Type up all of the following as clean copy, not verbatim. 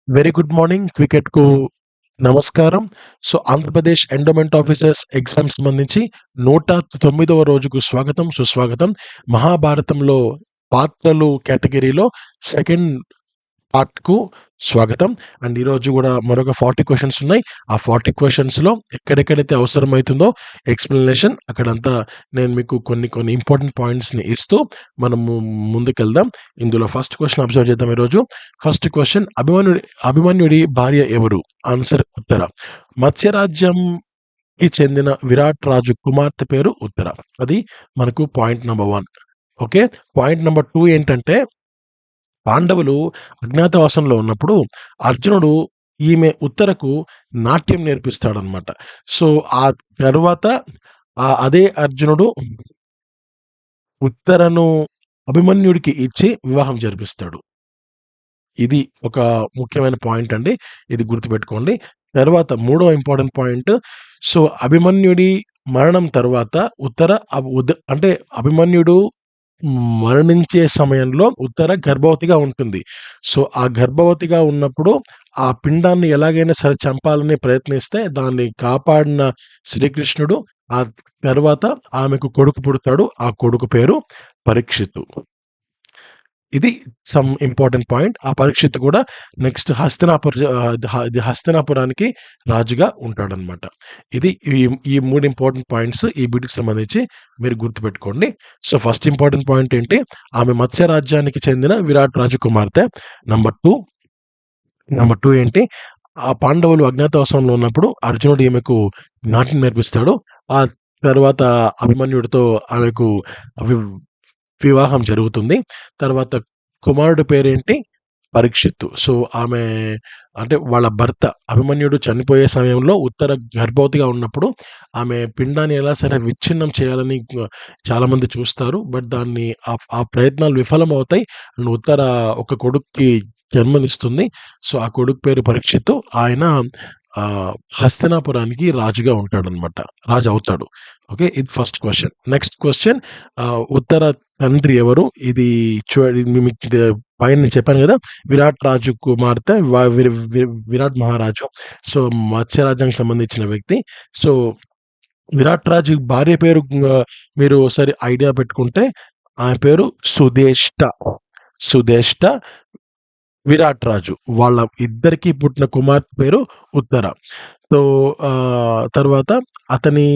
Very good morning. క్రికెట్‌కు నమస్కారం. So, Andhra Pradesh endowment officers exams సంబంధించి 109వ రోజుకు స్వాగతం, సుస్వాగతం. మహాభారతంలో పాత్రలు కేటగిరీలో సెకండ్ పార్ట్‌కు స్వాగతం. అండ్ ఈరోజు గూడా మరొక 40 క్వెషన్స్ ఉన్నాయి. ఆ 40 క్వెషన్స్‌లో ఎక్కడెక్కడైతే అవసరమైతుందో ఎక్స్‌ప్లనేషన్ అక్కడంతా నేను మీకు కొన్ని ఇంపార్టెంట్ పాయింట్స్‌ని ఇస్తూ మనము ముందుకెళ్దాం. ఇందులో ఫస్ట్ క్వెషన్ అబ్జర్వ్ చేద్దాం ఈరోజు. ఫస్ట్ క్వెషన్ అభిమన్యుడి భార్య ఎవరు? ఆన్సర్ ఉత్తర. మత్స్యరాజ్యంకి చెందిన విరాట్ రాజు కుమార్తె పేరు ఉత్తర. అది మనకు point number 1. Okay. Point number 2 ఏంటంటే పాండవులు అజ్ఞాతవాసంలో ఉన్నప్పుడు అర్జునుడు ఈమె ఉత్తరకు నాట్యం నేర్పిస్తాడనమాట. సో, ఆ తర్వాత అదే అర్జునుడు ఉత్తరను అభిమన్యుడికి ఇచ్చి వివాహం జరిపిస్తాడు. ఇది ఒక ముఖ్యమైన పాయింట్ అండి. ఇది గుర్తుపెట్టుకోండి. తర్వాత మూడో ఇంపార్టెంట్ పాయింట్. సో, అభిమన్యుడి మరణం తర్వాత ఉత్తర అంటే అభిమన్యుడు మరణించే సమయంలో ఉత్తర గర్భవతిగా ఉంటుంది. సో, ఆ గర్భవతిగా ఉన్నప్పుడు ఆ పిండాన్ని ఎలాగైనా సరే చంపాలని ప్రయత్నిస్తే దాన్ని కాపాడిన శ్రీకృష్ణుడు ఆ తర్వాత ఆమెకు కొడుకు పుడతాడు. ఆ కొడుకు పేరు పరీక్షిత్తు. ఇది సమ్ ఇంపార్టెంట్ పాయింట్. ఆ పరీక్షిత్తు కూడా నెక్స్ట్ హస్తినాపురానికి రాజుగా ఉంటాడనమాట. ఇది ఈ 3 ఇంపార్టెంట్ పాయింట్స్ ఈ బిట్‌కి సంబంధించి మీరు గుర్తుపెట్టుకోండి. సో, ఫస్ట్ ఇంపార్టెంట్ పాయింట్ ఏంటి? ఆమె మత్స్య రాజ్యానికి చెందిన విరాట్ రాజు కుమార్తె. నంబర్ 2 ఏంటి? ఆ పాండవులు అజ్ఞాతవాసంలో ఉన్నప్పుడు అర్జునుడు ఈమెకు నాట్యం నేర్పిస్తాడు. ఆ తర్వాత అభిమన్యుడితో ఆమెకు వి వివాహం జరుగుతుంది. తర్వాత కుమారుడి పేరేంటి? పరీక్షిత్తు. సో, ఆమె అంటే వాళ్ళ భర్త అభిమన్యుడు చనిపోయే సమయంలో ఉత్తర గర్భవతిగా ఉన్నప్పుడు ఆమె పిండాన్ని ఎలా సరే విచ్ఛిన్నం చేయాలని చాలామంది చూస్తారు. బట్ దాన్ని ఆ ప్రయత్నాలు విఫలమవుతాయి. అండ్ ఉత్తర ఒక కొడుక్కి జన్మనిస్తుంది. సో, ఆ కొడుకు పేరు పరీక్షిత్తు. ఆయన హస్తినాపురానికి రాజుగా ఉంటాడనమాట. రాజు అవుతాడు. ఓకే. ఇది ఫస్ట్ క్వెషన్. నెక్స్ట్ క్వెషన్ ఉత్తర తండ్రి ఎవరు? ఇది మీకు పైన నేను చెప్పాను గదా! విరాట్ రాజు కుమార్తె విరాట్ మహారాజు. సో, మత్స్య రాజ్యానికి సంబంధించిన వ్యక్తి. సో, విరాట్ రాజు భార్య పేరు మీరు ఒకసారి ఐడియా పెట్టుకుంటే ఆమె పేరు సుధేష్ట. సుధేష్ట, విరాట్ రాజు. వాళ్ళ ఇద్దరికీ పుట్టిన కుమార్తె పేరు ఉత్తర. సో, తర్వాత అతని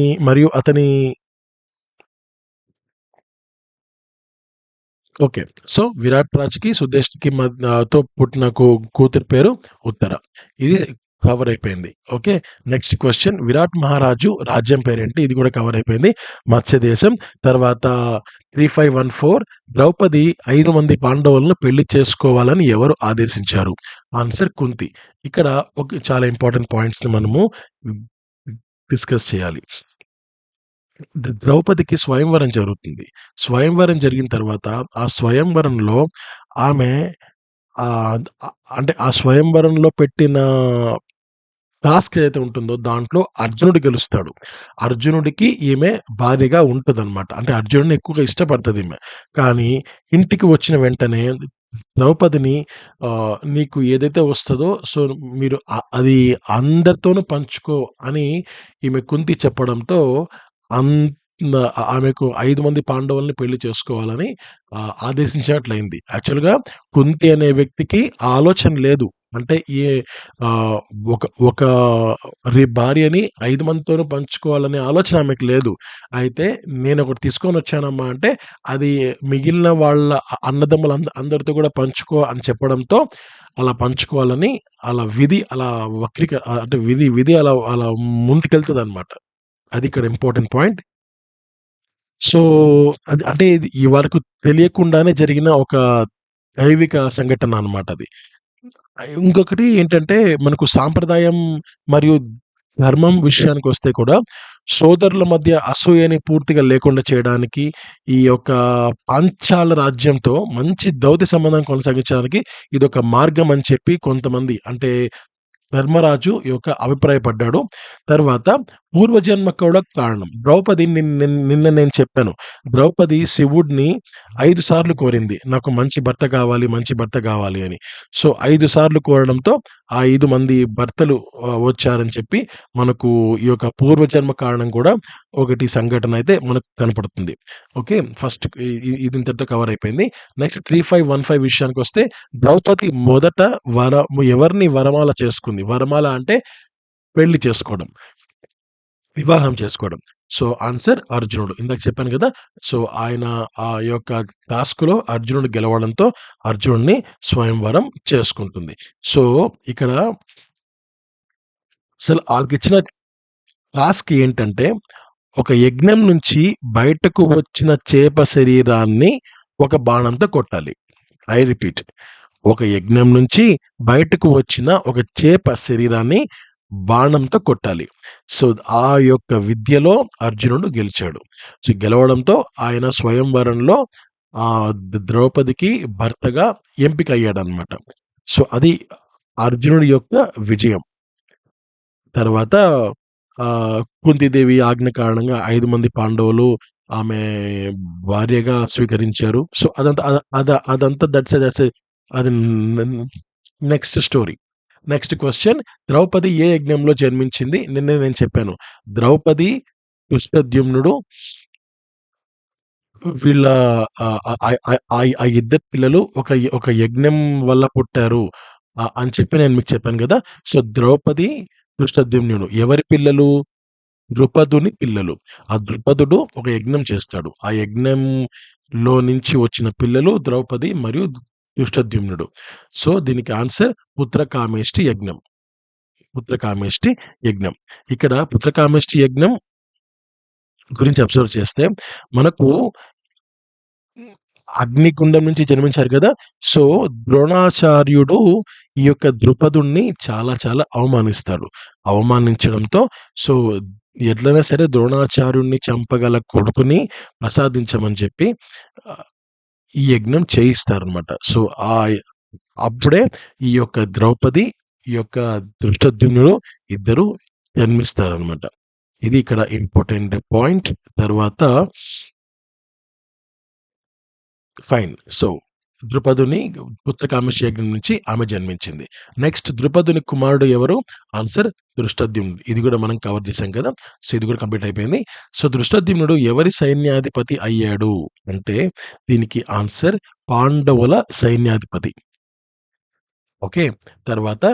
ఓకే. సో, విరాట్ రాజ్‌కి, సుధేష్‌కి తో పుట్టిన కూతురి పేరు ఉత్తర. ఇది కవర్ అయిపోయింది. ఓకే. నెక్స్ట్ క్వెషన్ విరాట్ మహారాజు రాజ్యం పేరేంటి? ఇది కూడా కవర్ అయిపోయింది. మత్స్య దేశం. తర్వాత 3514 ద్రౌపది 5 మంది పాండవులను పెళ్లి చేసుకోవాలని ఎవరు ఆదేశించారు? ఆన్సర్ కుంతి. ఇక్కడ చాలా ఇంపార్టెంట్ పాయింట్స్‌ని మనము డిస్కస్ చేయాలి. ద్రౌపదికి స్వయంవరం జరుగుతుంది. స్వయంవరం జరిగిన తర్వాత ఆ స్వయంవరంలో ఆమె ఆహ్, అంటే ఆ స్వయంవరంలో పెట్టిన టాస్క్ ఏదైతే ఉంటుందో దాంట్లో అర్జునుడు గెలుస్తాడు. అర్జునుడికి ఈమె భార్యగా ఉంటదనమాట. అంటే అర్జునుడిని ఎక్కువగా ఇష్టపడతదీమె. కానీ ఇంటికి వచ్చిన వెంటనే ద్రౌపదిని నీకు ఏదైతే వస్తదో సో మీరు అది అందరితోనూ పంచుకో అని ఈమె కుంతి చెప్పడంతో అన్ ఆమెకు 5 మంది పాండవుల్ని పెళ్లి చేసుకోవాలని ఆదేశించినట్లయింది. యాక్చువల్‌గా కుంతి అనే వ్యక్తికి ఆ ఆలోచన లేదు. అంటే ఆహ్, ఒక ఒక భార్యని 5 మందితోనూ పంచుకోవాలనే ఆలోచన ఆమెకు లేదు. అయితే నేనొకటి తీసుకొనొచ్చానమ్మా అంటే, అది మిగిలిన వాళ్ళ అన్నదమ్ములు అందరితో కూడా పంచుకో అని చెప్పడంతో, అలా పంచుకోవాలని విధి అలా అంటే విధి అలా అలా ముందుకెళ్తదనమాట. అది ఇక్కడ ఇంపార్టెంట్ పాయింట్. సో, అంటే ఇది వరకు తెలియకుండానే జరిగిన ఒక దైవిక సంఘటన అనమాట అది. ఇంకొకటి ఏంటంటే, మనకు సాంప్రదాయం మరియు ధర్మం విషయానికొస్తే కూడా, సోదరుల మధ్య అసూయని పూర్తిగా లేకుండా చేయడానికి, ఈ యొక్క పాంచాల రాజ్యంతో మంచి దౌత్య సంబంధం కొనసాగించడానికి ఇదొక మార్గం అని చెప్పి కొంతమంది అంటే ధర్మరాజు అభిప్రాయపడ్డాడు. తర్వాత పూర్వజన్మ కూడా కారణం. ద్రౌపది నిన్న నేను చెప్పాను. ద్రౌపది శివుడిని 5 సార్లు కోరింది. నాకు మంచి భర్త కావాలి, మంచి భర్త కావాలి అని. సో, 5 సార్లు కోరడంతో ఆ 5 మంది భర్తలు వచ్చారని చెప్పి మనకు ఈ యొక్క పూర్వజన్మ కారణం కూడా ఒకటి సంఘటన అయితే మనకు కనపడుతుంది. ఓకే. ఫస్ట్ ఇది ఇంతటితో కవర్ అయిపోయింది. నెక్స్ట్ 3515 విషయానికొస్తే ద్రౌపది మొదట ఎవరిని వరమాల చేసుకుంది? వరమాల అంటే పెళ్లి చేసుకోవడం. వివాహం చేసుకోవడం. సో, ఆన్సర్ అర్జునుడు. ఇందాక చెప్పాను గదా! సో, ఆయన ఆ యొక్క టాస్క్‌లో అర్జునుడు గెలవడంతో అర్జునుడిని స్వయంవరం చేసుకుంటుంది. సో, ఇక్కడ అసలు ఆళ్ళకిచ్చిన టాస్క్ ఏంటంటే, ఒక యజ్ఞం నుంచి బయటకు వచ్చిన చేప శరీరాన్ని ఒక బాణంతో కొట్టాలి. I repeat. ఒక యజ్ఞం నుంచి బయటకు వచ్చిన ఒక చేప శరీరాన్ని బాణంతో కొట్టాలి. సో, ఆ యొక్క విద్యలో అర్జునుడు గెలిచాడు. సో, గెలవడంతో ఆయన స్వయంవరంలో ద్రౌపదికి భర్తగా ఎంపికయ్యాడనమాట. సో, అది అర్జునుడి యొక్క విజయం. తర్వాత కుంతీదేవి ఆజ్ఞ కారణంగా 5 మంది పాండవులు ఆమె భార్యగా స్వీకరించారు. సో, అదంతా దట్స్ ఎ అది next story. Next question, Draupadi ఏ యజ్ఞంలో జన్మించింది? నిన్నే నేను చెప్పాను. ద్రౌపది, ధృష్టద్యుమ్నుడు వీళ్ళ ఆ ఇద్దరు పిల్లలు ఒక యజ్ఞం వల్ల పుట్టారు అని చెప్పి నేను మీకు చెప్పాను గదా! సో, ద్రౌపది, ధృష్టద్యుమ్నుడు ఎవరి పిల్లలు? ద్రుపదుని పిల్లలు. ఆ ద్రుపదుడు ఒక యజ్ఞం చేస్తాడు. ఆ యజ్ఞంలో నుంచి వచ్చిన పిల్లలు ద్రౌపది మరియు ధృష్టద్యుమ్నుడు. సో, దీనికి ఆన్సర్ పుత్రకామేష్టి యజ్ఞం. పుత్రకామేష్టి యజ్ఞం. ఇక్కడ పుత్రకామేష్టి యజ్ఞం గురించి అబ్జర్వ్ చేస్తే మనకు అగ్నిగుండం నుంచి జన్మించారు కదా! సో, ద్రోణాచార్యుడు ఈ యొక్క ద్రుపదుడిని చాలా చాలా అవమానిస్తాడు. అవమానించడంతో సో, ఎట్లైనా సరే ద్రోణాచార్యుడిని చంపగల కొడుకుని ప్రసాదించమని చెప్పి ఈ యజ్ఞం చేయిస్తారనమాట. సో, అప్పుడే ఈ యొక్క ద్రౌపది, ఈ యొక్క ధృష్టద్యుమ్నుడు ఇద్దరు జన్మిస్తారనమాట. ఇది ఇక్కడ ఇంపార్టెంట్ పాయింట్. తర్వాత ఫైన్. సో, ద్రుపదుని పుత్రకామేష్టి యజ్ఞం నుంచి ఆమె జన్మించింది. నెక్స్ట్ ద్రుపదుని కుమారుడు ఎవరు? ఆన్సర్ ధృష్టద్యుమ్నుడు. ఇది కూడా మనం కవర్ చేశాం కదా! సో, ఇది కూడా కంప్లీట్ అయిపోయింది. సో, ధృష్టద్యుమ్నుడు ఎవరి సైన్యాధిపతి అయ్యాడు అంటే దీనికి ఆన్సర్ పాండవుల సైన్యాధిపతి. ఓకే. తర్వాత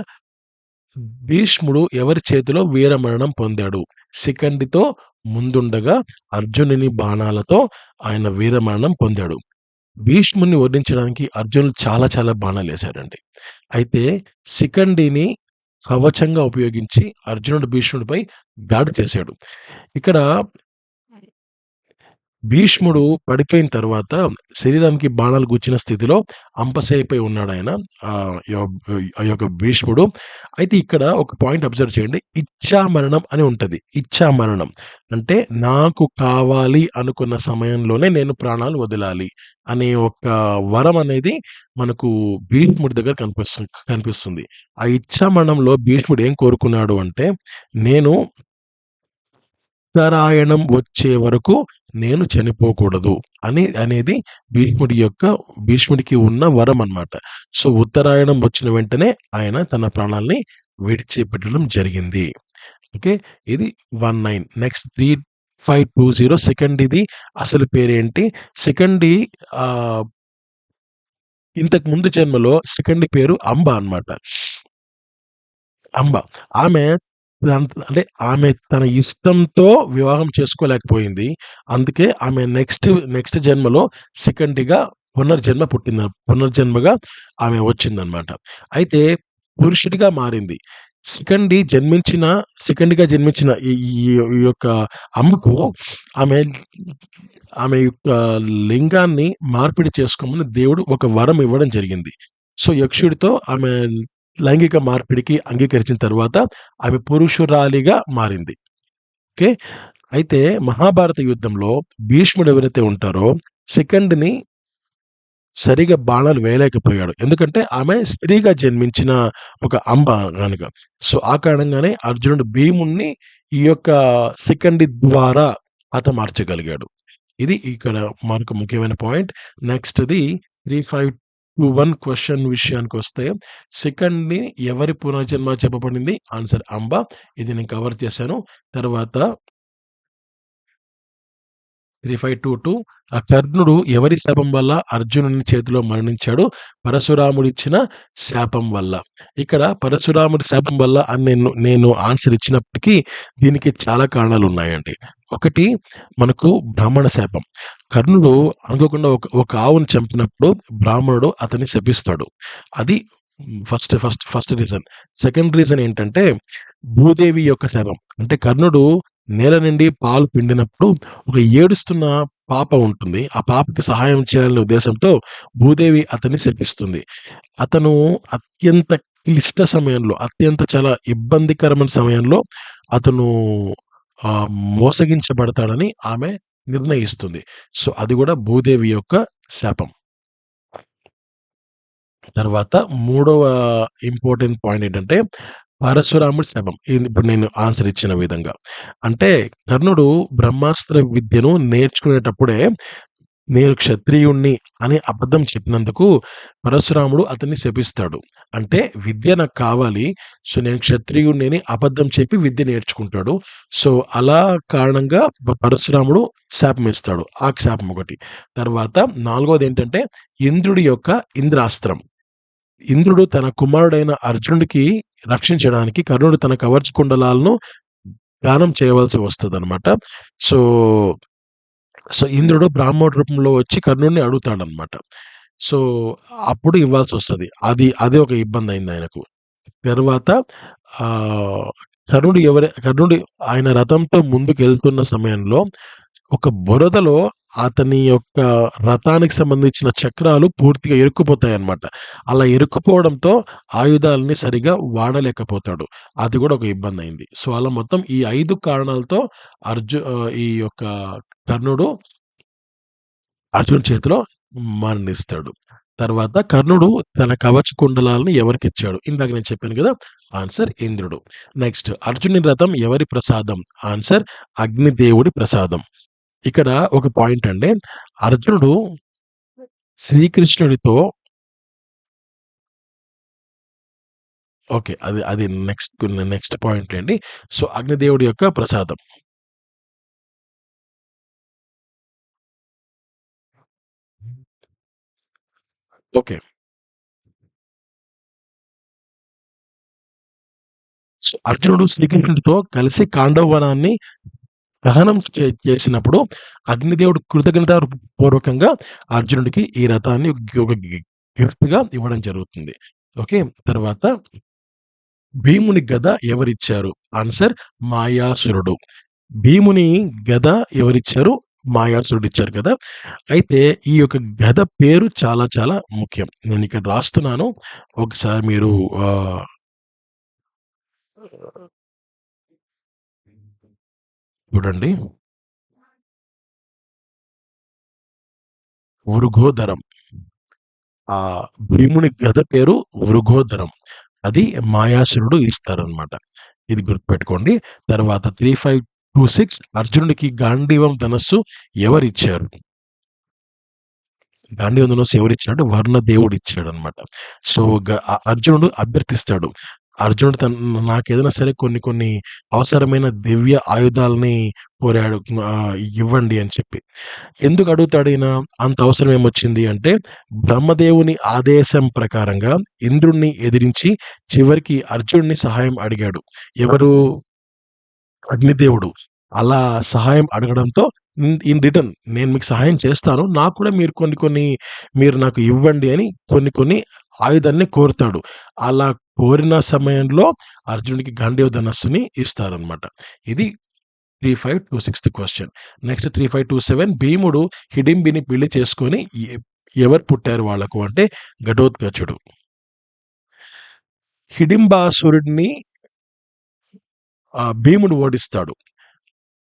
భీష్ముడు ఎవరి చేతిలో వీరమరణం పొందాడు? శిఖండితో ముందుండగా అర్జునుని బాణాలతో ఆయన వీరమరణం పొందాడు. భీష్ముడిని ఓడించడానికి అర్జునుడు చాలా చాలా బాణాలేశాడండి. అయితే శిఖండిని కవచంగా ఉపయోగించి అర్జునుడు భీష్ముడిపై దాడి చేశాడు. ఇక్కడ భీష్ముడు పడిపోయిన తర్వాత శరీరానికి బాణాలు గుచ్చిన స్థితిలో అంపశయ్యపై ఉన్నాడాయన. ఆ యొక్క భీష్ముడు. అయితే ఇక్కడ ఒక పాయింట్ అబ్జర్వ్ చేయండి. ఇచ్ఛామరణం అని ఉంటది. ఇచ్ఛామరణం అంటే నాకు కావాలి అనుకున్న సమయంలోనే నేను ప్రాణాలు వదలాలి అనే ఒక వరం అనేది మనకు భీష్ముడి దగ్గర కనిపిస్తుంది. ఆ ఇచ్ఛామరణంలో భీష్ముడు ఏం కోరుకున్నాడు అంటే, నేను ఉత్తరాయణం వచ్చే వరకు నేను చనిపోకూడదు అనేది భీష్ముడికి ఉన్న వరం అన్నమాట. సో, ఉత్తరాయణం వచ్చిన వెంటనే ఆయన తన ప్రాణాల్ని విడిచిపెట్టడం జరిగింది. ఓకే. ఇది 19. నెక్స్ట్ 3520 శిఖండిది అసలు పేరేంటి? శిఖండి ఇంతకు ముందు జన్మలో శిఖండి పేరు అంబ అన్నమాట. అంబ. ఆమె అంటే ఆమె తన ఇష్టంతో వివాహం చేసుకోలేకపోయింది. అందుకే ఆమె నెక్స్ట్ జన్మలో శిఖండిగా పునర్జన్మగా ఆమె వచ్చిందనమాట. అయితే పురుషుడిగా మారింది. శిఖండిగా జన్మించిన ఈ యొక్క అమ్మకు ఆమె యొక్క లింగాన్ని మార్పిడి చేసుకోమని దేవుడు ఒక వరం ఇవ్వడం జరిగింది. సో, యక్షుడితో ఆమె లైంగిక మార్పిడికి అంగీకరించిన తర్వాత ఆమె పురుషురాలిగా మారింది. ఓకే. అయితే మహాభారత యుద్ధంలో భీష్ముడు ఎవరైతే ఉంటారో శిఖండిని సరిగ్గా బాణాలు వేయలేకపోయాడు. ఎందుకంటే ఆమె స్త్రీగా జన్మించిన ఒక అంబ గనుక. సో, ఆ కారణంగానే అర్జునుడు భీముడిని ఈ యొక్క శిఖండి ద్వారా హతమార్చగలిగాడు. ఇది ఇక్కడ మనకు ముఖ్యమైన పాయింట్. నెక్స్ట్‌ది 3521 క్వెషన్ విషయానికొస్తే శిఖండిని ఎవరి పునర్జన్మ చెప్పబడింది? ఆన్సర్ అంబ. ఇది నేను కవర్ చేశాను. తర్వాత 3522 ఆ కర్ణుడు ఎవరి శాపం వల్ల అర్జునుని చేతిలో మరణించాడు? పరశురాముడిచ్చిన శాపం వల్ల. ఇక్కడ పరశురాముడి శాపం వల్ల అని నేను ఆన్సర్ ఇచ్చినప్పటికీ దీనికి చాలా కారణాలున్నాయండి. ఒకటి మనకు బ్రాహ్మణ శాపం. కర్ణుడు అనుకోకుండా ఒక ఆవును చంపినప్పుడు బ్రాహ్మణుడు అతన్ని శపిస్తాడు. అది ఫస్ట్ రీజన్. సెకండ్ రీజన్ ఏంటంటే భూదేవి యొక్క శాపం. అంటే కర్ణుడు నేల నుండి పాలు పిండినప్పుడు ఒక ఏడుస్తున్న పాప ఉంటుంది. ఆ పాపకి సహాయం చేయాలనే ఉద్దేశంతో భూదేవి అతన్ని శపిస్తుంది. అతను అత్యంత క్లిష్ట సమయంలో, అత్యంత చాలా ఇబ్బందికరమైన సమయంలో అతను ఆహ్, మోసగించబడతాడని ఆమె నిర్ణయిస్తుంది. సో, అది గూడా భూదేవి యొక్క శాపం. తర్వాత మూడవ ఇంపార్టెంట్ పాయింట్ ఏంటంటే పరశురాముడి శాపం. ఇప్పుడు నేను ఆన్సర్ ఇచ్చిన విధంగా. అంటే కర్ణుడు బ్రహ్మాస్త్ర విద్యను నేర్చుకునేటప్పుడే నేను క్షత్రియుణ్ణి అని అబద్ధం చెప్పినందుకు పరశురాముడు అతన్ని శపిస్తాడు. అంటే విద్య నాకు కావాలి. సో, నేను క్షత్రియుడిని అని అబద్ధం చెప్పి విద్య నేర్చుకుంటాడు. సో, అలా కారణంగా పరశురాముడు శాపమిస్తాడు. ఆ శాపం ఒకటి. తర్వాత నాలుగోదేంటంటే ఇంద్రుడి యొక్క ఇంద్రాస్త్రం. ఇంద్రుడు తన కుమారుడైన అర్జునుడికి రక్షించడానికి కర్ణుడు తన కవచ కుండలాలను దానం చేయవలసి వస్తదనమాట. సో, ఇంద్రుడు బ్రాహ్మణుడి రూపంలో వచ్చి కర్ణుడిని అడుగుతాడనమాట. సో, అప్పుడు ఇవ్వాల్సొస్తది. అది ఒక ఇబ్బందయిందాయనకు. తరువాత ఆహ్, కర్ణుడు ఆయన రథంతో ముందుకెళ్తున్న సమయంలో ఒక బురదలో అతని యొక్క రథానికి సంబంధించిన చక్రాలు పూర్తిగా ఇరుక్కుపోతాయన్నమాట. అలా ఇరుక్కుపోవడంతో ఆయుధాలని సరిగ్గా వాడలేకపోతాడు. అది గూడా ఒక ఇబ్బందయింది. సో, అలా మొత్తం ఈ 5 కారణాలతో ఈ యొక్క కర్ణుడు అర్జునుడి చేతిలో మరణిస్తాడు. తర్వాత కర్ణుడు తన కవచ కుండలాలను ఎవరికిచ్చాడు? ఇందాక నేను చెప్పాను గదా! ఆన్సర్ ఇంద్రుడు. నెక్స్ట్ అర్జునుని రథం ఎవరి ప్రసాదం? ఆన్సర్ అగ్నిదేవుడి ప్రసాదం. ఇక్కడ ఒక పాయింట్ అండి. అర్జునుడు శ్రీకృష్ణుడితో ఓకే. అది నెక్స్ట్ పాయింట్ లెండి. సో, అగ్నిదేవుడి యొక్క ప్రసాదం. ఓకే. సో, అర్జునుడు శ్రీకృష్ణుడితో కలిసి ఖాండవ వనాన్ని దహనం చేసినప్పుడు అగ్నిదేవుడు కృతజ్ఞత పూర్వకంగా అర్జునుడికి ఈ రథాన్ని ఒక గిఫ్ట్‌గా ఇవ్వడం జరుగుతుంది. ఓకే. తర్వాత భీముని గద ఎవరిచ్చారు? ఆన్సర్ మాయాసురుడు. భీముని గద ఎవరిచ్చారు? మాయాసురుడిచ్చారు కదా! అయితే ఈ యొక్క గద పేరు చాలా చాలా ముఖ్యం. నేనిక్కడ రాస్తున్నాను. ఒకసారి మీరు ఆహ్, చూడండి. వృగోదరం. భీముని గద పేరు వృగోదరం. అది మాయాసురుడు ఇస్తారనమాట. ఇది గుర్తుపెట్టుకోండి. తర్వాత 3526 అర్జునుడికి గాంధీవం ధనస్సు ఎవరిచ్చారు? గాంధీవం ధనస్సు ఎవరిచ్చారంటే వర్ణదేవుడిచ్చాడనమాట. సో, అర్జునుడు అభ్యర్థిస్తాడు. అర్జునుడు నాకేదైనా సరే కొన్ని కొన్ని అవసరమైన దివ్య ఆయుధాలని కోరాడు. ఇవ్వండి అని చెప్పి. ఎందుకు అడుగుతాడు ఈయన? అంత అవసరం ఏమొచ్చింది అంటే, బ్రహ్మదేవుని ఆదేశం ప్రకారంగా ఇంద్రుడిని ఎదిరించి చివరికి అర్జునుడిని సహాయం అడిగాడు. ఎవరు? అగ్నిదేవుడు. అలా సహాయం అడగడంతో ఇన్ రిటర్న్ నేను మీకు సహాయం చేస్తాను. నాకు కూడా మీరు కొన్ని కొన్ని మీరు నాకు ఇవ్వండి అని కొన్ని కొన్ని ఆయుధాన్ని కోరుతాడు. అలా కోరిన సమయంలో అర్జునుడికి గాంధీవ ధనస్సుని ఇస్తారనమాట. ఇది 3526 క్వెషన్. నెక్స్ట్ 3527 భీముడు హిడింబిని పెళ్లి చేసుకొని ఎవరు పుట్టారు వాళ్ళకు అంటే ఘటోత్కచుడు. హిడింబాసురుడిని భీముడు ఓడిస్తాడు.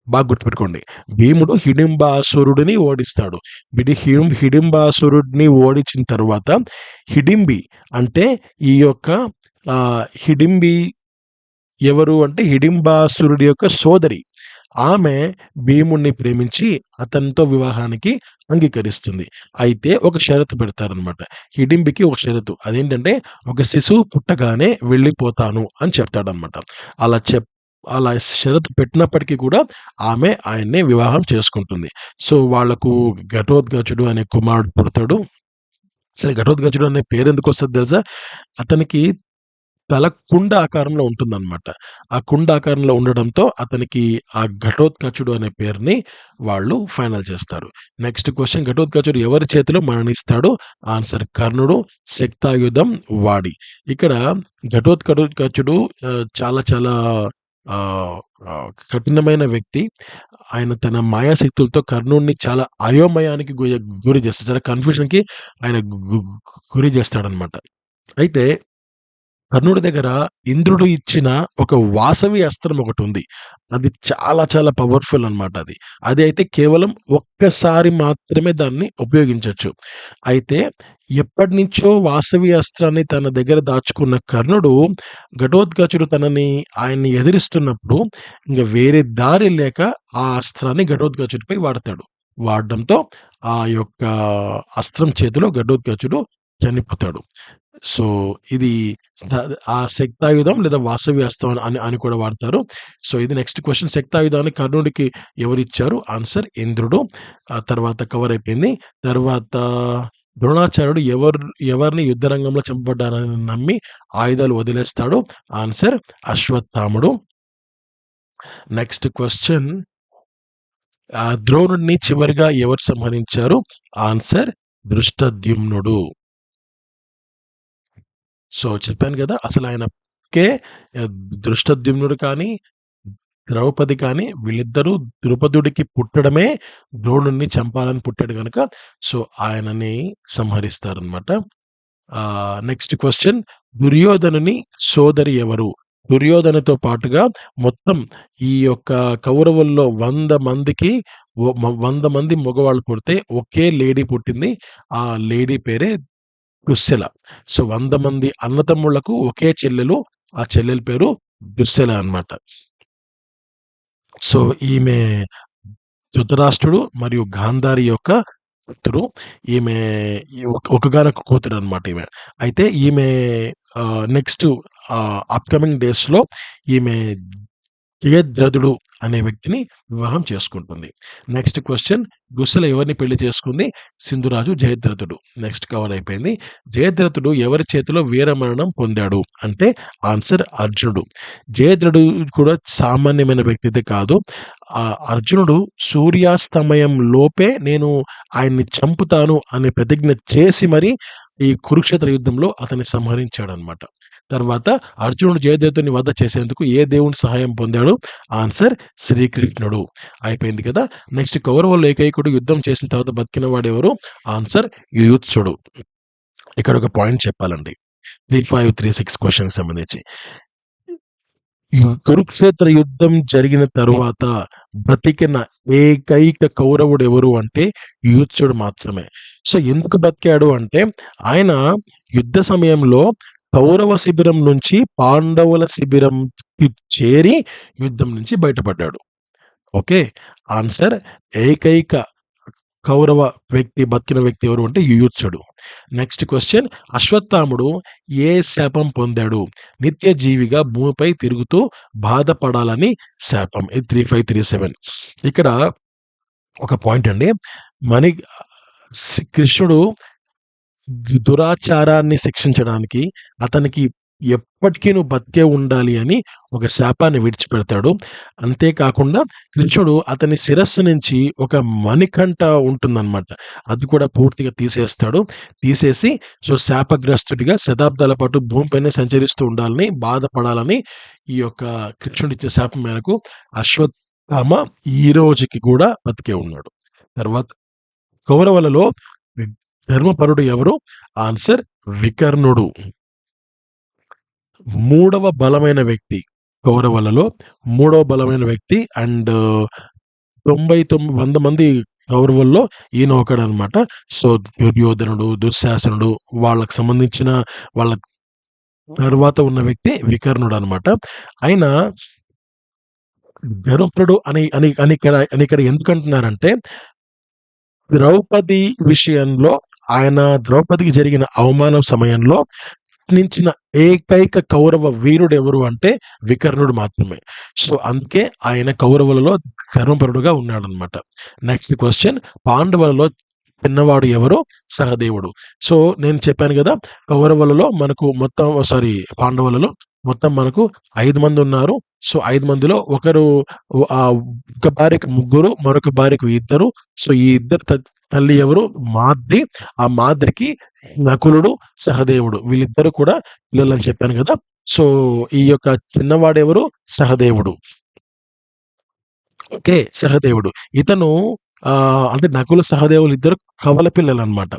బాగా గుర్తుపెట్టుకోండి. భీముడు హిడింబాసురుడిని ఓడిస్తాడు. హిడింబాసురుడిని ఓడించిన తర్వాత హిడింబి అంటే ఈ యొక్క హిడింబి ఎవరు అంటే హిడింబాసురుడి యొక్క సోదరి. ఆమె భీముడిని ప్రేమించి అతనితో వివాహానికి అంగీకరిస్తుంది. అయితే ఒక షరతు పెడతారనమాట. హిడింబికి ఒక షరతు. అదేంటంటే ఒక శిశువు పుట్టగానే వెళ్ళిపోతాను అని చెప్తాడనమాట. అలా అలా షరతు పెట్టినప్పటికీ కూడా ఆమె ఆయన్ని వివాహం చేసుకుంటుంది. సో వాళ్ళకు ఘటోత్కచుడు అనే కుమారుడు పుడతాడు. సరే, ఘటోత్కచుడు అనే పేరు ఎందుకు వస్తుంది తెలుసా? అతనికి తల కుండ ఆకారంలో ఉంటుందన్నమాట. ఆ కుండ ఆకారంలో ఉండడంతో అతనికి ఆ ఘటోత్కచుడు అనే పేరుని వాళ్ళు ఫైనల్ చేస్తారు. నెక్స్ట్ క్వశ్చన్, ఘటోత్కచుడు ఎవరి చేతిలో మరణిస్తాడు? ఆన్సర్ కర్ణుడు శక్తాయుధం వాడి. ఇక్కడ ఘటోత్కచుడు చాలా చాలా కఠినమైన వ్యక్తి. ఆయన తన మాయాశక్తులతో కర్ణుడిని చాలా అయోమయానికి గురి చేస్తాడు. చాలా కన్ఫ్యూజన్‌కి ఆయన గురి చేస్తాడనమాట. అయితే కర్ణుడి దగ్గర ఇంద్రుడు ఇచ్చిన ఒక వాసవి అస్త్రం ఒకటుంది. అది చాలా చాలా పవర్‌ఫుల్ అనమాట అది. అది అయితే కేవలం ఒక్కసారి మాత్రమే దాన్ని ఉపయోగించొచ్చు. అయితే ఎప్పటినుంచో వాసవి అస్త్రాన్ని తన దగ్గర దాచుకున్న కర్ణుడు, ఘటోత్కచుడు ఆయన్ని ఎదిరిస్తున్నప్పుడు ఇంక వేరే దారి లేక ఆ అస్త్రాన్ని ఘటోత్కచుడిపై వాడతాడు. వాడడంతో ఆ యొక్క అస్త్రం చేతిలో ఘటోత్కచుడు చనిపోతాడు. సో, ఇది ఆ శక్తాయుధం లేదా వాసవి అస్త్రం అని అని కూడా వాడతారు. సో, ఇది నెక్స్ట్ క్వెషన్. శక్తాయుధాన్ని కర్ణుడికి ఎవరిచ్చారు? ఆన్సర్ ఇంద్రుడు. ఆ తర్వాత కవర్ అయిపోయింది. తర్వాత ద్రోణాచార్యుడు ఎవరిని యుద్ధరంగంలో చంపబడ్డారని నమ్మి ఆయుధాలు వదిలేస్తాడు? ఆన్సర్ అశ్వత్థాముడు. నెక్స్ట్ క్వెషన్, ద్రోణుడిని చివరిగా ఎవరు సంహరించారు? ఆన్సర్ దృష్టద్యుమ్నుడు. సో, చెప్పాను కదా! అసలు ఆయనకే దృష్టద్యుమ్నుడు కానీ, ద్రౌపది కానీ వీళ్ళిద్దరూ ద్రుపదుడికి పుట్టడమే ద్రోణుడిని చంపాలని పుట్టాడు గనక సో, ఆయనని సంహరిస్తారనమాట. నెక్స్ట్ క్వెషన్, దుర్యోధనుని సోదరి ఎవరు? దుర్యోధనతో పాటుగా మొత్తం ఈ యొక్క కౌరవుల్లో 100 మందికి 100 మంది మగవాళ్ళు పుడితే ఒకే లేడీ పుట్టింది. ఆ లేడీ పేరే దుశ్శల. సో, 100 మంది అన్నతమ్ముళ్లకు ఒకే చెల్లెలు. ఆ చెల్లెలి పేరు దుశ్శల అన్నమాట. సో, ఈమె ధృతరాష్ట్రుడు మరియు గాంధారి యొక్క కూతురు. ఈమె ఒకగానొక కూతురు అనమాట ఈమె. అయితే ఈమె నెక్స్ట్ అప్‌కమింగ్ డేస్‌లో ఈమె జయద్రథుడు అనే వ్యక్తిని వివాహం చేసుకుంటుంది. నెక్స్ట్ క్వెషన్, దుశ్శల ఎవరిని పెళ్లి చేసుకుంది? సింధురాజు జయద్రథుడు. నెక్స్ట్ కవర్ అయిపోయింది. జయద్రథుడు ఎవరి చేతిలో వీరమరణం పొందాడు? అంటే ఆన్సర్ అర్జునుడు. జయద్రథుడు కూడా సామాన్యమైన వ్యక్తి అయితే కాదు. అర్జునుడు సూర్యాస్తమయం లోపే నేను ఆయన్ని చంపుతాను అనే ప్రతిజ్ఞ చేసి మరి ఈ కురుక్షేత్ర యుద్ధంలో అతన్ని సంహరించాడనమాట. తర్వాత అర్జునుడు జయద్రథుని వధ చేసేందుకు ఏ దేవుని సహాయం పొందాడు? ఆన్సర్ శ్రీకృష్ణుడు. అయిపోయింది కదా! నెక్స్ట్, కౌరవుల్లో ఏకైకుడు యుద్ధం చేసిన తర్వాత బతికిన వాడెవరు? ఆన్సర్ యుయుత్సుడు. ఇక్కడ ఒక పాయింట్ చెప్పాలండి. 3536 క్వశ్చన్‌కి సంబంధించి. కురుక్షేత్ర యుద్ధం జరిగిన తరువాత బ్రతికిన ఏకైక కౌరవుడు ఎవరు అంటే యుయుత్సుడు మాత్రమే. సో, ఎందుకు బతికాడు అంటే ఆయన యుద్ధ సమయంలో కౌరవ శిబిరం నుంచి పాండవుల శిబిరంకి చేరి యుద్ధం నుంచి బయటపడ్డాడు. ఓకే. ఆన్సర్ ఏకైక కౌరవ బతికిన వ్యక్తి ఎవరు అంటే యుయుత్సుడు. నెక్స్ట్ క్వెషన్, అశ్వత్థాముడు ఏ శాపం పొందాడు? నిత్య జీవిగా భూమిపై తిరుగుతూ బాధపడాలని శాపం. ఇది 3537. ఇక్కడ ఒక పాయింట్ అండి. కృష్ణుడు దురాచారాన్ని శిక్షించడానికి అతనికి ఎప్పటికీ నువ్వు బతికే ఉండాలి అని ఒక శాపాన్ని విడిచిపెడతాడు. అంతేకాకుండా కృష్ణుడు అతని శిరస్సు నుంచి ఒక మణికంఠ ఉంటుందన్నమాట. అది కూడా పూర్తిగా తీసేస్తాడు. తీసేసి సో, శాపగ్రస్తుడిగా శతాబ్దాల పాటు భూమిపైనే సంచరిస్తూ ఉండాలని, బాధపడాలని ఈ యొక్క కృష్ణుడు ఇచ్చే శాపం మేరకు అశ్వత్థామ ఈ రోజుకి కూడా బతికే ఉన్నాడు. తర్వాత కౌరవులలో ధర్మపరుడు ఎవరు? ఆన్సర్ వికర్ణుడు. 3వ బలమైన వ్యక్తి కౌరవులలో 3వ బలమైన వ్యక్తి అండ్ 100 మంది కౌరవుల్లో ఈయన ఒకడనమాట. సో, దుర్యోధనుడు, దుశ్శాసనుడు వాళ్ళకి సంబంధించిన వాళ్ళ తరువాత ఉన్న వ్యక్తి వికర్ణుడనమాట. ఆయన ధర్మపురుడు అని ఇక్కడ ఎందుకంటున్నారంటే, ద్రౌపది విషయంలో ఆయన ద్రౌపదికి జరిగిన అవమానం సమయంలో ప్రశ్నించిన ఏకైక కౌరవ వీరుడెవరు అంటే వికర్ణుడు మాత్రమే. సో, అందుకే ఆయన కౌరవులలో ధర్మపరుడుగా ఉన్నాడనమాట. నెక్స్ట్ క్వెషన్, పాండవులలో చిన్నవాడు ఎవరు? సహదేవుడు. సో, నేను చెప్పాను గదా! కౌరవులలో మనకు మొత్తం పాండవులలో మొత్తం మనకు 5 మందున్నారు. సో, 5 మందిలో ఒకరు ఒక భార్యకు ముగ్గురు, మరొక భార్యకు ఇద్దరు. సో, ఈ ఇద్దరు తల్లి ఎవరు? మాద్రి. ఆ మాద్రికి నకులుడు, సహదేవుడు వీళ్ళిద్దరూ కూడా పిల్లలని చెప్పాను గదా! సో, ఈ యొక్క చిన్నవాడెవరు? సహదేవుడు. ఓకే. సహదేవుడు. ఇతను అంటే నకుల, సహదేవులు ఇద్దరు కవల పిల్లలనమాట.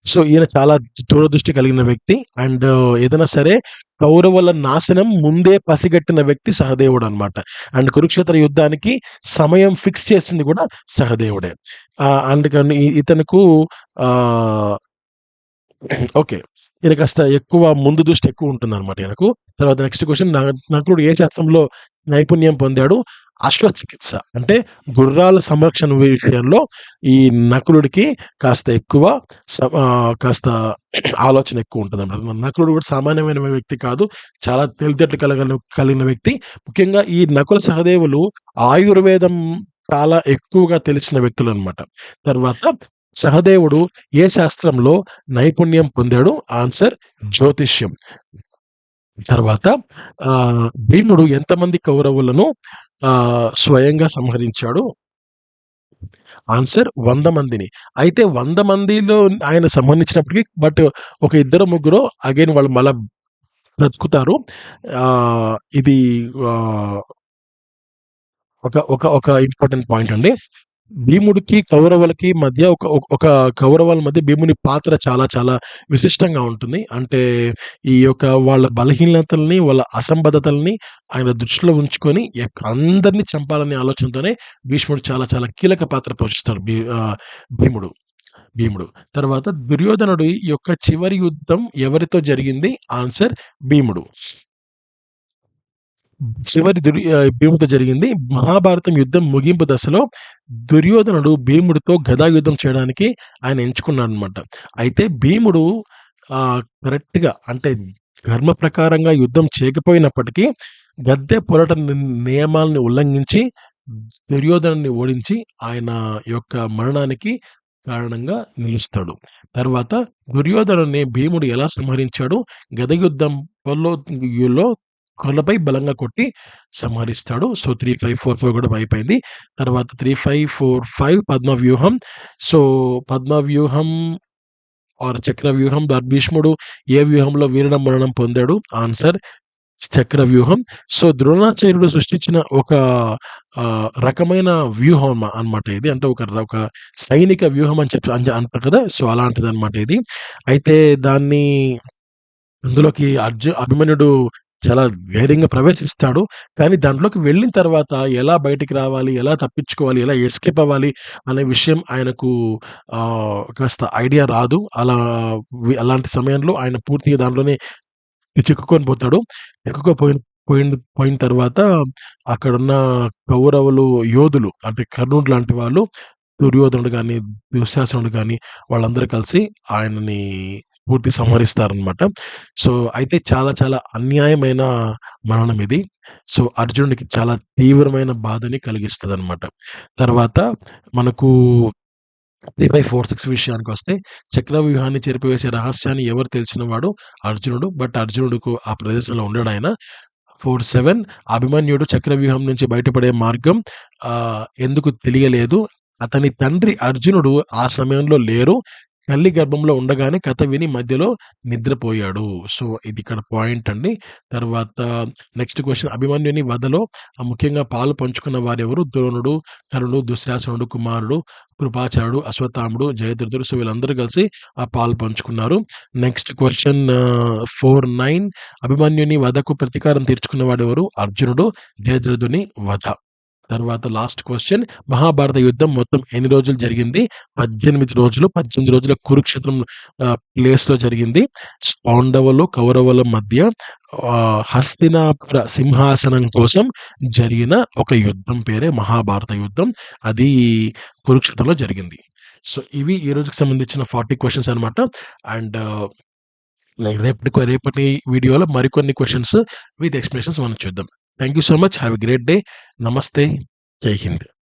సో, ఈయన చాలా దూరదృష్టి కలిగిన వ్యక్తి. అండ్ ఏదైనా సరే కౌరవుల నాశనం ముందే పసిగట్టిన వ్యక్తి సహదేవుడనమాట. అండ్ కురుక్షేత్ర యుద్ధానికి సమయం ఫిక్స్ చేసింది గూడా సహదేవుడే. అందుకని ఇతనుకు ఆహ్, ఓకే. ఈయన కాస్త ఎక్కువ ముందు దృష్టి ఎక్కువుంటుందనమాట ఈయనకు. తర్వాత నెక్స్ట్ క్వెషన్, నకులుడు ఏ శాస్త్రంలో నైపుణ్యం పొందాడు? అశ్వచికిత్స. అంటే గుర్రాల సంరక్షణ విషయంలో ఈ నకులుడికి కాస్త ఎక్కువ కాస్త ఆలోచన ఎక్కువుంటదనమాట. నకులుడు కూడా సామాన్యమైన వ్యక్తి కాదు. చాలా తెలివితేటలు కలిగిన వ్యక్తి. ముఖ్యంగా ఈ నకుల, సహదేవులు ఆయుర్వేదం చాలా ఎక్కువగా తెలిసిన వ్యక్తులనమాట. తర్వాత సహదేవుడు ఏ శాస్త్రంలో నైపుణ్యం పొందాడు? ఆన్సర్ జ్యోతిష్యం. తర్వాత భీముడు ఎంతమంది కౌరవులను స్వయంగా సంహరించాడు? ఆన్సర్ 100 మందిని. అయితే 100 మందిలో ఆయన సంహరించినప్పటికి ఒక ఇద్దరు, ముగ్గురో అగైన్ వాళ్ళు మళ్ళా బ్రతుకుతారు. ఇది ఒక ఒక ఒక ఇంపార్టెంట్ పాయింట్ అండి. భీముడికి, కౌరవులకి మధ్య ఒక కౌరవుల మధ్య భీముని పాత్ర చాలా చాలా విశిష్టంగా ఉంటుంది. అంటే ఈ యొక్క వాళ్ళ బలహీనతల్ని, వాళ్ళ అసంబద్ధతల్ని ఆయన దృష్టిలో ఉంచుకొని అందరిని చంపాలనే ఆలోచనతోనే భీష్ముడు చాలా చాలా కీలక పాత్ర పోషిస్తాడు. భీముడు. భీముడు. తర్వాత దుర్యోధనుడి యొక్క చివరి యుద్ధం ఎవరితో జరిగింది? ఆన్సర్ భీముడు. భీముడితో జరిగింది. మహాభారతం యుద్ధం ముగింపు దశలో దుర్యోధనుడు భీముడితో గదాయుద్ధం చేయడానికి ఆయన ఎంచుకున్నాడనమాట. అయితే భీముడు కరెక్ట్‌గా అంటే ధర్మ ప్రకారంగా యుద్ధం చేయకపోయినప్పటికీ గద్దె పోరాట నియమాల్ని ఉల్లంఘించి దుర్యోధనుడిని ఓడించి ఆయన యొక్క మరణానికి కారణంగా నిలుస్తాడు. తర్వాత దుర్యోధనుడిని భీముడు ఎలా సంహరించాడు? గద యుద్ధంలో కొనలపై బలంగా కొట్టి సంహరిస్తాడు. సో, 3, 5, 4, 4 కూడా అయిపోయింది. తర్వాత 3, 5, 4, 5 పద్మవ్యూహం. So, పద్మవ్యూహం are Chakravyuham. భీష్ముడు ఏ వ్యూహంలో వీర మరణం పొందాడు? ఆన్సర్ చక్రవ్యూహం. సో, ద్రోణాచార్యుడు సృష్టించిన ఒక రకమైన వ్యూహం అన్నమాట ఇది. అంటే ఒక సైనిక వ్యూహం అని చెప్పి అంటారు కదా! సో, అలాంటిదన్నమాట ఇది. అయితే అందులోకి అభిమన్యుడు చాలా ధైర్యంగా ప్రవేశిస్తాడు. కానీ దాంట్లోకి వెళ్ళిన తర్వాత ఎలా బయటికి రావాలి? ఎలా తప్పించుకోవాలి? ఎలా ఎస్కేప్ అవ్వాలి? అనే విషయం ఆయనకు కాస్త ఐడియా రాదు. అలాంటి సమయంలో ఆయన పూర్తిగా దాంట్లోనే చిక్కుకొని పోతాడు. చిక్కుకుపోయిన పోయిన పోయిన తర్వాత అక్కడున్న కౌరవులు యోధులు అంటే కర్ణుడు లాంటి వాళ్ళు, దుర్యోధనుడు గాని, దుశ్శాసనుడు గాని వాళ్ళందరూ కలిసి ఆయనని పూర్తి సంహరిస్తారనమాట. సో, అయితే చాలా చాలా అన్యాయమైన మరణం ఇది. సో, అర్జునుడికి చాలా తీవ్రమైన బాధని కలిగిస్తదనమాట. తర్వాత మనకు 3, 5, 4, 6 విషయానికొస్తే చక్రవ్యూహాన్ని చెరిపివేసే రహస్యాన్ని ఎవరు తెలిసినవాడు? అర్జునుడు. బట్ అర్జునుడుకు ఆ ప్రదేశంలో ఉండడాయన. 4, 7 అభిమన్యుడు చక్రవ్యూహం నుంచి బయటపడే మార్గం ఎందుకు తెలియలేదు? అతని తండ్రి అర్జునుడు ఆ సమయంలో లేరు. తల్లి గర్భంలో ఉండగానే కథ విని మధ్యలో నిద్రపోయాడు. సో, ఇది ఇక్కడ పాయింట్ అండి. తర్వాత నెక్స్ట్ క్వెషన్, అభిమన్యుని వధలో ముఖ్యంగా పాలు పంచుకున్న వారెవరు? ద్రోణుడు, కర్ణుడు, దుశ్శాసనుడు కుమారుడు, కృపాచార్యుడు, అశ్వత్థాముడు, జయద్రథుడు. సో, వీళ్ళందరూ కలిసి ఆ పాలు పంచుకున్నారు. నెక్స్ట్ క్వెషన్ 4, 9 అభిమన్యుని వధకు ప్రతీకారం తీర్చుకున్నవాడెవరు? అర్జునుడు, జయద్రథుని వధ. తర్వాత లాస్ట్ క్వశ్చన్, మహాభారత యుద్ధం మొత్తం ఎన్ని రోజులు జరిగింది? 18 రోజులు. 18 రోజుల కురుక్షేత్రం ప్లేస్‌లో జరిగింది. పాండవులు, కౌరవుల మధ్య హస్తినాపుర సింహాసనం కోసం జరిగిన ఒక యుద్ధం పేరే మహాభారత యుద్ధం. అది కురుక్షేత్రంలో జరిగింది. సో, ఇవి ఈ రోజుకి సంబంధించిన 40 క్వెషన్స్ అనమాట. అండ్ రేపటి వీడియోలో మరికొన్ని క్వెషన్స్ విత్ ఎక్స్‌ప్లనేషన్స్ మనం చూద్దాం. Thank you so much. Have a great day. నమస్తే. జై హింద్.